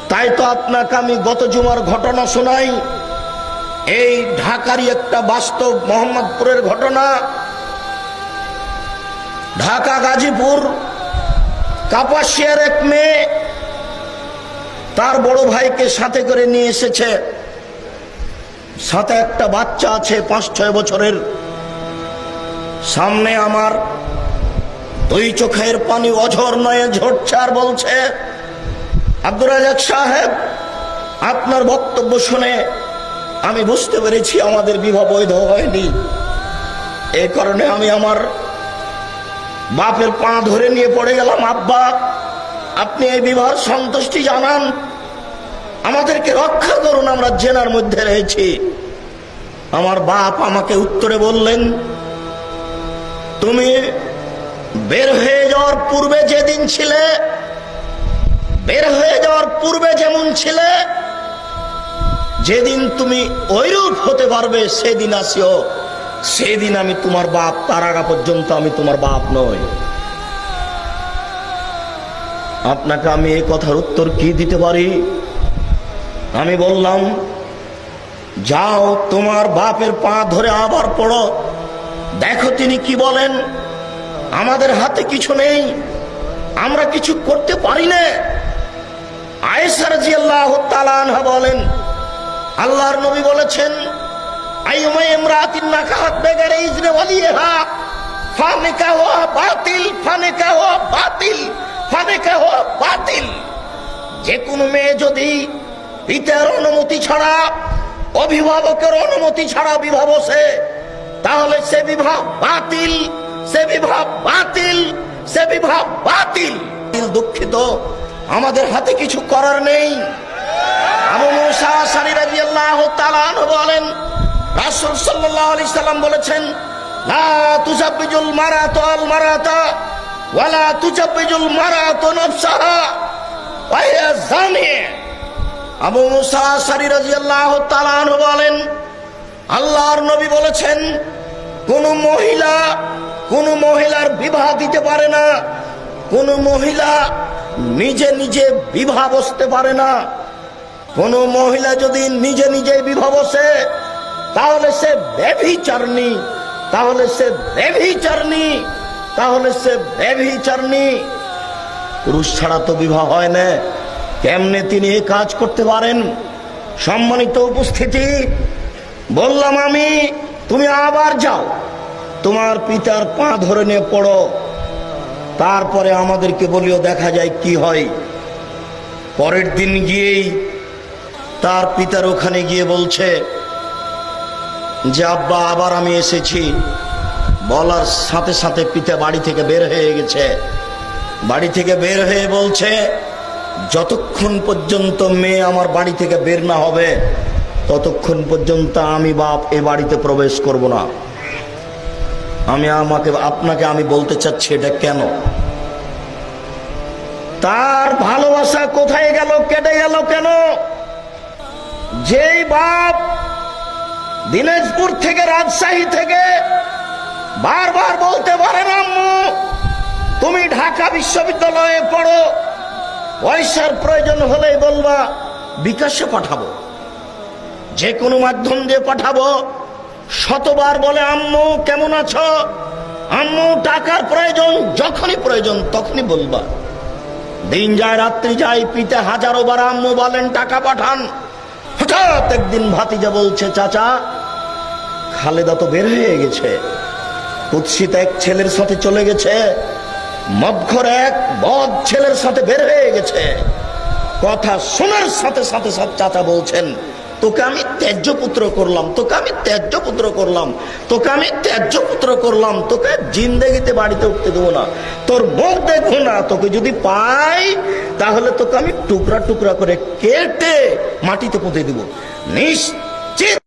তাই তো আপনাকে আমি গত জুমার ঘটনা শোনাই। এই ঢাকারই একটা বাস্তব মোহাম্মদপুরের ঘটনা। ঢাকা গাজীপুর কাপাসিয়ার এক মেয়ে তার বড় ভাইকে সাথে করে নিয়ে এসেছে। সাথে একটা বাচ্চা আছে 5-6 বছরের। সামনে আমার দুই চোখের পানি অঝর নয়ে ঝরছে আর বলছে, আব্দুর রাজ্জাক সাহেব, আপনার বক্তব্য শুনে আমি বুঝতে পেরেছি আমাদের বিবাহ বৈধ হয়নি। এই কারণে আমি আমার বাপের পা ধরে নিয়ে পড়ে গেলাম, আব্বা আপনি এই বিবাহের সন্তুষ্টি জানান, আমাদেরকে রক্ষা করুন, আমরা জেনার মধ্যে রয়েছি। আমার বাপ আমাকে উত্তরে বললেন, তুমি বের হয়ে যাওয়ার পূর্বে যেদিন ছিলে, বের হয়ে যাওয়ার পূর্বে যেমন ছিলে, যেদিন তুমি ঐরূপ হতে পারবে সেদিন আসিও, সেদিন আমি তোমার বাপ, তার আগা পর্যন্ত আমি তোমার বাপ নই। আপনাকে আমি এই কথার উত্তর কি দিতে পারি? আমি বললাম, যাও তোমার বাপের পা ধরে আবার পড়ো, দেখো তিনি কি বলেন। আমাদের হাতে কিছু নেই, আমরা কিছু করতে পারি না। আয়েশা রাদিয়াল্লাহু তাআলা আনহা বলেন, আল্লাহর নবী বলেছেন, আইয়ুমা ইমরাতিন নাকাহাত বিগাইরি ইজনি ওয়ালিহা ফানিকাহু বাতিল, ফানিকাহু বাতিল, ফানিকাহু বাতিল। যে কোনো মেয়ে যদি পিতার অনুমতি ছাড়া, অভিভাবকের অনুমতি ছাড়া বিবাহ বসে, তাহলে সে বিবাহ বাতিল, সে বিবাহ বাতিল, সে বিবাহ বাতিল। দুঃখিত, আমাদের হাতে কিছু করার নেই। আবু মুসা আশআরী রাদিয়াল্লাহু তাআলা আনহু বলেন, রাসূল সাল্লাল্লাহু আলাইহি সাল্লাম বলেছেন, লা তুজাব্বিজুল মারাতু আল মারাতা ওয়া লা তুজাব্বিজুল মারাতু নাফসাহা ওয়া হিয়া জানিয়া। আবু মুসা আশআরী রাদিয়াল্লাহু তাআলা আনহু বলেন, আল্লাহর নবী বলেছেন, কোন মহিলার বিবাহ দিতে পারে না, কোন মহিলা নিজে নিজে বিবাহ বসতে পারে না। কোন মহিলা যদি নিজে নিজে বিবাহ বসে, তাহলে সে ব্যভিচারিণী, তাহলে সে ব্যভিচারিণী, তাহলে সে ব্যভিচারিণী। পুরুষ ছাড়া তো বিবাহ হয় না, কেমনে তিনি এই কাজ করতে পারেন? সম্মানিত উপস্থিতি, বললাম আমি, তুমি আবার যাও, তোমার পিতার পা ধরে নিয়ে পড়ো, তারপরে আমাদেরকে বলিও, দেখা যায় কি হয়। পরের দিন গিয়েই তার পিতার ওখানে গিয়ে বলছে যে, আব্বা আবার আমি এসেছি। বলার সাথে সাথে পিতা বাড়ি থেকে বের হয়ে গেছে। বাড়ি থেকে বের হয়ে বলছে, যতক্ষণ পর্যন্ত মেয়ে আমার বাড়ি থেকে বের না হবে, ততক্ষণ পর্যন্ত আমি বাপ এ বাড়িতে প্রবেশ করব না। আপনাকে আমি বলতে চাচ্ছি, এটা কেন? তার ভালোবাসা কোথায় গেল, কেটে গেল কেন? যেই বাপ দিনাজপুর থেকে, রাজশাহী থেকে বারবার বলতে পারেন, আম্মু তুমি ঢাকা বিশ্ববিদ্যালয়ে পড়ো, পয়সার প্রয়োজন হলেই বলবা, বিকাশে পাঠাবো, যে কোনো মাধ্যম দিয়ে পাঠাবো। শতবার বলে, আম্মু কেমন আছো, আম্মু টাকার প্রয়োজন, যখনই প্রয়োজন তখনই বলবা। দিন যায় রাত্রি যায়, পিতা হাজারো বার আম্মু বলেন টাকা পাঠান। হঠাৎ একদিন ভাতিজা বলছে, চাচা খালেদা তো বের হয়ে গেছে, কুৎসিত এক ছেলের সাথে চলে গেছে, মদখোর এক বদ ছেলের সাথে বের হয়ে গেছে। কথা শোনার সাথে সাথে চাচা বলছেন, তোকে আমি ত্যায্য পুত্র করলাম, তোকে আমি ত্যায্য পুত্র করলাম, তোকে আমি ত্যায্য পুত্র করলাম, তোকে জিন্দেগিতে বাড়িতে উঠতে দেবো না, তোর মুখ দেখবো না, তোকে যদি পাই তাহলে তোকে আমি টুকরা টুকরা করে কেটে মাটিতে পুঁতে দেবো। নিশ্চিত